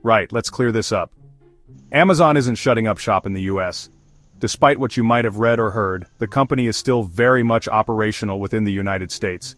Right, let's clear this up. Amazon isn't shutting up shop in the US. Despite what you might have read or heard, the company is still very much operational within the United States.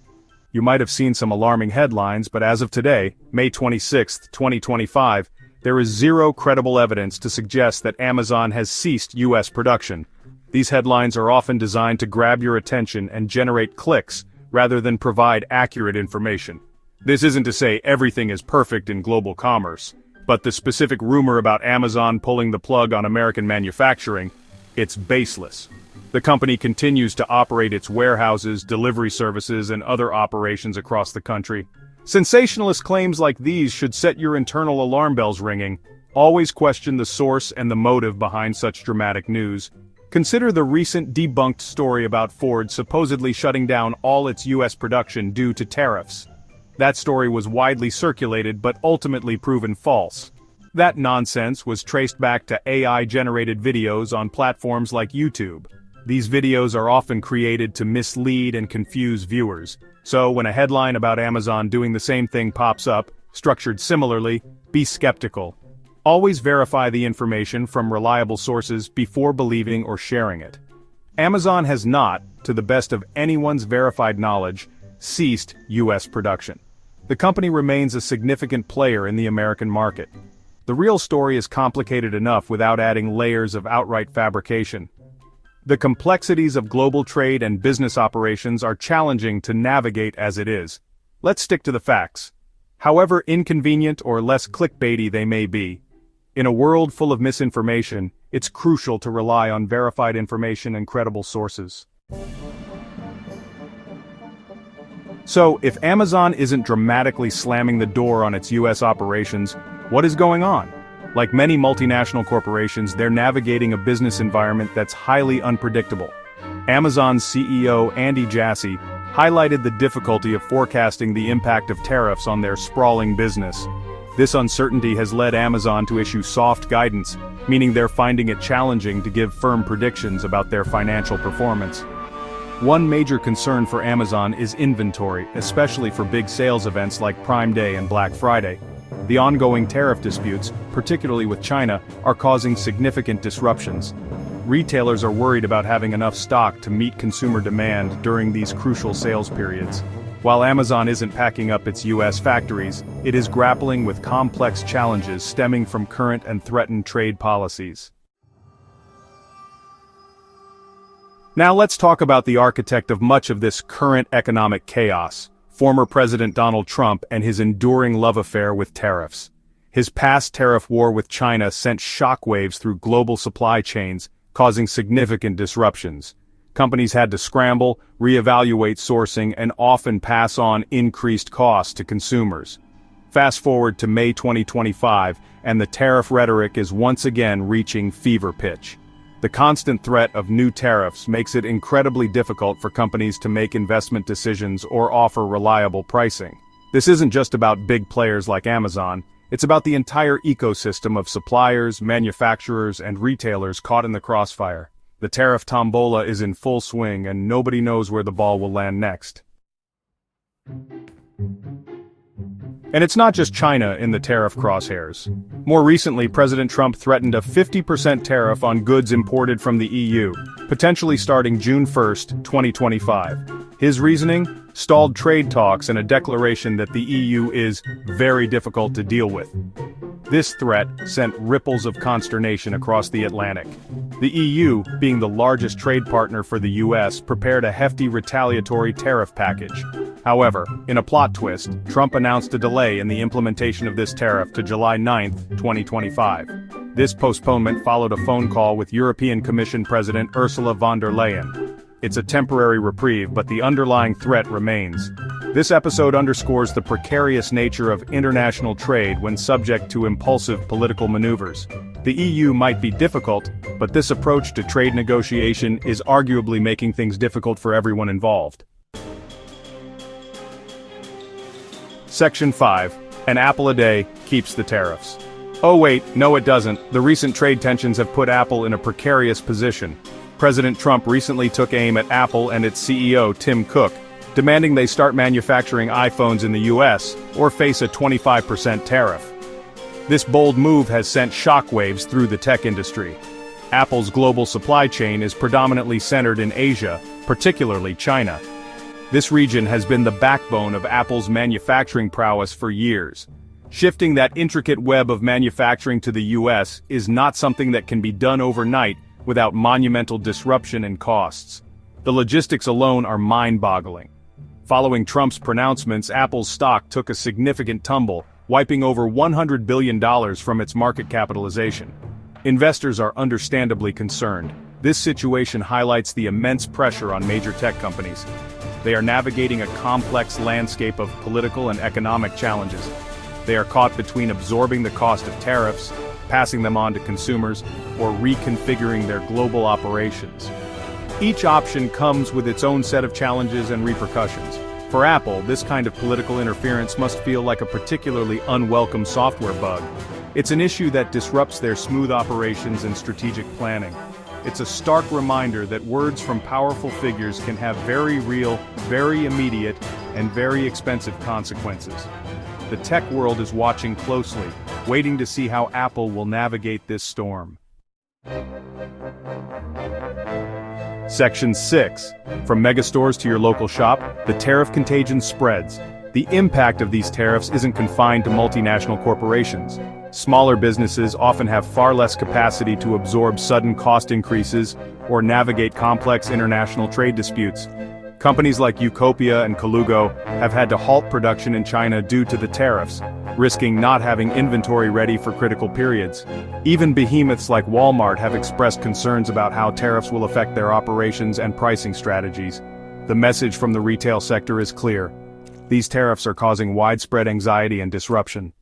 You might have seen some alarming headlines, but as of today, May 26, 2025, there is zero credible evidence to suggest that Amazon has ceased US production. These headlines are often designed to grab your attention and generate clicks, rather than provide accurate information. This isn't to say everything is perfect in global commerce, but the specific rumor about Amazon pulling the plug on American manufacturing, it's baseless. The company continues to operate its warehouses, delivery services, and other operations across the country. Sensationalist claims like these should set your internal alarm bells ringing. Always question the source and the motive behind such dramatic news. Consider the recent debunked story about Ford supposedly shutting down all its US production due to tariffs. That story was widely circulated but ultimately proven false. That nonsense was traced back to AI-generated videos on platforms like YouTube. These videos are often created to mislead and confuse viewers. So when a headline about Amazon doing the same thing pops up, structured similarly, be skeptical. Always verify the information from reliable sources before believing or sharing it. Amazon has not, to the best of anyone's verified knowledge, ceased US production. The company remains a significant player in the American market. The real story is complicated enough without adding layers of outright fabrication. The complexities of global trade and business operations are challenging to navigate as it is. Let's stick to the facts. However inconvenient or less clickbaity they may be, in a world full of misinformation, it's crucial to rely on verified information and credible sources. So, if Amazon isn't dramatically slamming the door on its US operations, what is going on? Like many multinational corporations, they're navigating a business environment that's highly unpredictable. Amazon's CEO Andy Jassy highlighted the difficulty of forecasting the impact of tariffs on their sprawling business. This uncertainty has led Amazon to issue soft guidance, meaning they're finding it challenging to give firm predictions about their financial performance. One major concern for Amazon is inventory, especially for big sales events like Prime Day and Black Friday. The ongoing tariff disputes, particularly with China, are causing significant disruptions. Retailers are worried about having enough stock to meet consumer demand during these crucial sales periods. While Amazon isn't packing up its US factories, it is grappling with complex challenges stemming from current and threatened trade policies. Now let's talk about the architect of much of this current economic chaos, former President Donald Trump and his enduring love affair with tariffs. His past tariff war with China sent shockwaves through global supply chains, causing significant disruptions. Companies had to scramble, reevaluate sourcing, and often pass on increased costs to consumers. Fast forward to May 2025, and the tariff rhetoric is once again reaching fever pitch. The constant threat of new tariffs makes it incredibly difficult for companies to make investment decisions or offer reliable pricing. This isn't just about big players like Amazon, it's about the entire ecosystem of suppliers, manufacturers, and retailers caught in the crossfire. The tariff tombola is in full swing and nobody knows where the ball will land next. And it's not just China in the tariff crosshairs. More recently, President Trump threatened a 50% tariff on goods imported from the EU, potentially starting June 1, 2025. His reasoning? Stalled trade talks and a declaration that the EU is very difficult to deal with. This threat sent ripples of consternation across the Atlantic. The EU, being the largest trade partner for the US, prepared a hefty retaliatory tariff package. However, in a plot twist, Trump announced a delay in the implementation of this tariff to July 9, 2025. This postponement followed a phone call with European Commission President Ursula von der Leyen. It's a temporary reprieve, but the underlying threat remains. This episode underscores the precarious nature of international trade when subject to impulsive political maneuvers. The EU might be difficult, but this approach to trade negotiation is arguably making things difficult for everyone involved. Section 5. An apple a day keeps the tariffs. Oh wait, no it doesn't. The recent trade tensions have put Apple in a precarious position. President Trump recently took aim at Apple and its CEO, Tim Cook, demanding they start manufacturing iPhones in the US, or face a 25% tariff. This bold move has sent shockwaves through the tech industry. Apple's global supply chain is predominantly centered in Asia, particularly China. This region has been the backbone of Apple's manufacturing prowess for years. Shifting that intricate web of manufacturing to the US is not something that can be done overnight without monumental disruption and costs. The logistics alone are mind-boggling. Following Trump's pronouncements, Apple's stock took a significant tumble, wiping over $100 billion from its market capitalization. Investors are understandably concerned. This situation highlights the immense pressure on major tech companies. They are navigating a complex landscape of political and economic challenges. They are caught between absorbing the cost of tariffs, passing them on to consumers, or reconfiguring their global operations. Each option comes with its own set of challenges and repercussions. For Apple, this kind of political interference must feel like a particularly unwelcome software bug. It's an issue that disrupts their smooth operations and strategic planning. It's a stark reminder that words from powerful figures can have very real, very immediate, and very expensive consequences. The tech world is watching closely, waiting to see how Apple will navigate this storm. Section 6. From megastores to your local shop, the tariff contagion spreads. The impact of these tariffs isn't confined to multinational corporations. Smaller businesses often have far less capacity to absorb sudden cost increases or navigate complex international trade disputes. Companies like Eucopia and Colugo have had to halt production in China due to the tariffs, risking not having inventory ready for critical periods. Even behemoths like Walmart have expressed concerns about how tariffs will affect their operations and pricing strategies. The message from the retail sector is clear. These tariffs are causing widespread anxiety and disruption.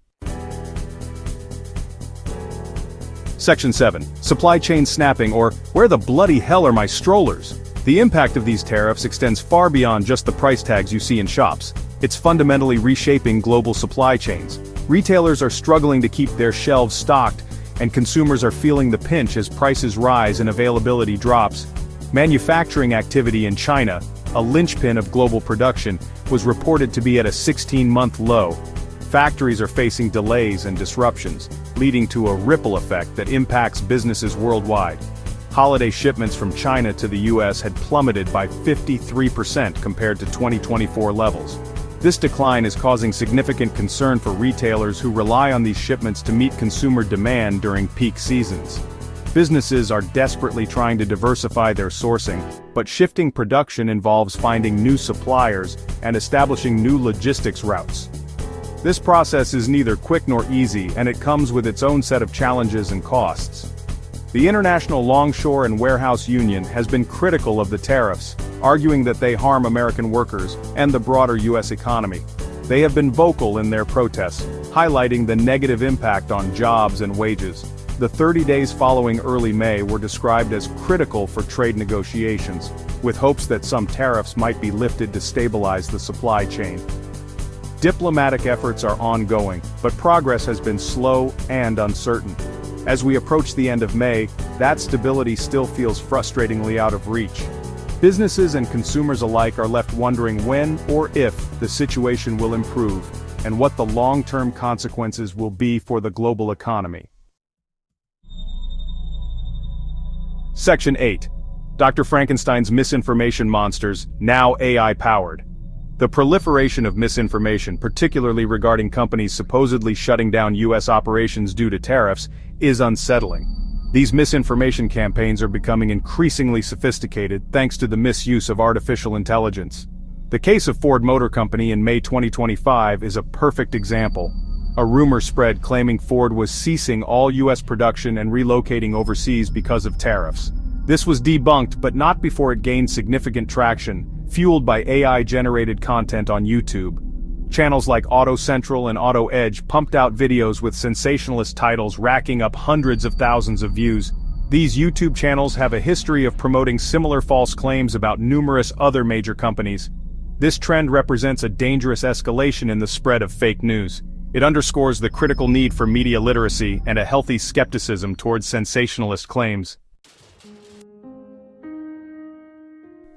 Section 7. Supply chain snapping, or where the bloody hell are my strollers? The impact of these tariffs extends far beyond just the price tags you see in shops. It's fundamentally reshaping global supply chains. Retailers are struggling to keep their shelves stocked, and consumers are feeling the pinch as prices rise and availability drops. Manufacturing activity in China, a linchpin of global production, was reported to be at a 16-month low. Factories are facing delays and disruptions, leading to a ripple effect that impacts businesses worldwide. Holiday shipments from China to the US had plummeted by 53% compared to 2024 levels. This decline is causing significant concern for retailers who rely on these shipments to meet consumer demand during peak seasons. Businesses are desperately trying to diversify their sourcing, but shifting production involves finding new suppliers and establishing new logistics routes. This process is neither quick nor easy, and it comes with its own set of challenges and costs. The International Longshore and Warehouse Union has been critical of the tariffs, arguing that they harm American workers and the broader U.S. economy. They have been vocal in their protests, highlighting the negative impact on jobs and wages. The 30 days following early May were described as critical for trade negotiations, with hopes that some tariffs might be lifted to stabilize the supply chain. Diplomatic efforts are ongoing, but progress has been slow and uncertain. As we approach the end of May, that stability still feels frustratingly out of reach. Businesses and consumers alike are left wondering when or if the situation will improve, and what the long-term consequences will be for the global economy. Section 8. Dr. Frankenstein's misinformation monsters, now AI-powered. The proliferation of misinformation, particularly regarding companies supposedly shutting down U.S. operations due to tariffs, is unsettling. These misinformation campaigns are becoming increasingly sophisticated thanks to the misuse of artificial intelligence. The case of Ford Motor Company in May 2025 is a perfect example. A rumor spread claiming Ford was ceasing all U.S. production and relocating overseas because of tariffs. This was debunked, but not before it gained significant traction, fueled by AI-generated content on YouTube. Channels like Auto Central and Auto Edge pumped out videos with sensationalist titles racking up hundreds of thousands of views. These YouTube channels have a history of promoting similar false claims about numerous other major companies. This trend represents a dangerous escalation in the spread of fake news. It underscores the critical need for media literacy and a healthy skepticism towards sensationalist claims.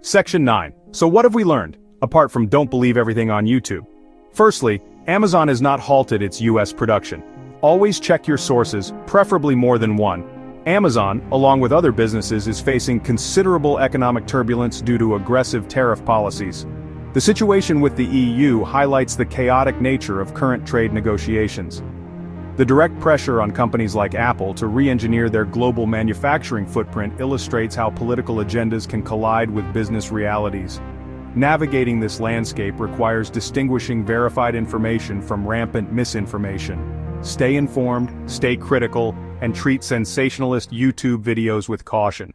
Section 9. So what have we learned, apart from don't believe everything on YouTube? Firstly, Amazon has not halted its U.S. production. Always check your sources, preferably more than one. Amazon, along with other businesses, is facing considerable economic turbulence due to aggressive tariff policies. The situation with the EU highlights the chaotic nature of current trade negotiations. The direct pressure on companies like Apple to re-engineer their global manufacturing footprint illustrates how political agendas can collide with business realities. Navigating this landscape requires distinguishing verified information from rampant misinformation. Stay informed, stay critical, and treat sensationalist YouTube videos with caution.